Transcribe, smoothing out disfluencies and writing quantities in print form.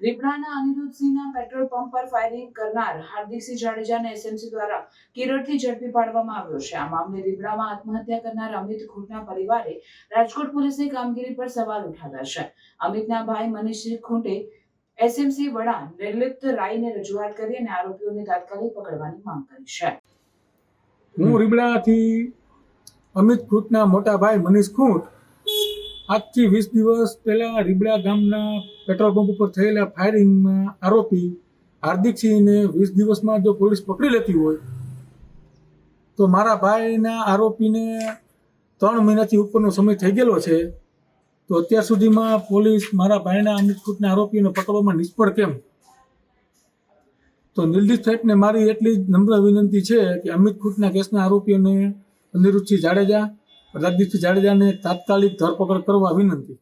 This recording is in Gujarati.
રીબડાના અનિરુદ્ધસિંહના પેટ્રોલ પંપ પર ફાયરિંગ કરનાર હાર્દિકસિંહ જાડેજાને એસએમસી દ્વારા કેરળથી ઝડપી પાડવામાં આવ્યો છે। આ મામલે રીબડામાં આત્મહત્યા કરનાર અમિત ખૂંટના પરિવારે રાજકોટ પોલીસની કામગીરી પર સવાલ ઉઠાવ્યા છે। અમિતના ભાઈ મનીષ ખૂંટે એસએમસી વડા નિર્લિપ્ત રાયને રજૂઆત કરી અને આરોપીઓને તાત્કાલિક પકડવાની માંગ કરી છે। હું રીબડાથી અમિત ખૂંટના મોટા ભાઈ મનીષ ખૂંટ આજથી 20 દિવસ પહેલા રીબડા ગામના પેટ્રોલ પંપ ઉપર થયેલા ફાયરિંગમાં આરોપી હાર્દિકસિંહને 20 દિવસમાં જો પોલીસ પકડી લેતી હોય તો મારા ભાઈના આરોપીને 3 મહિનાથી ઉપરનો સમય થઈ ગયેલો છે, તો અત્યાર સુધીમાં પોલીસ મારા ભાઈના અમિત ખૂંટના આરોપીઓને પકડવામાં નિષ્ફળ કેમ? તો નિર્દોષ સાહેબને મારી એટલી જ નમ્ર વિનંતી છે કે અમિત ખૂંટના કેસના આરોપીઓને અનિરુદ્ધસિંહ જાડેજા, રાજદીપસિંહ જાડેજાને તાત્કાલિક ધરપકડ કરવા વિનંતી।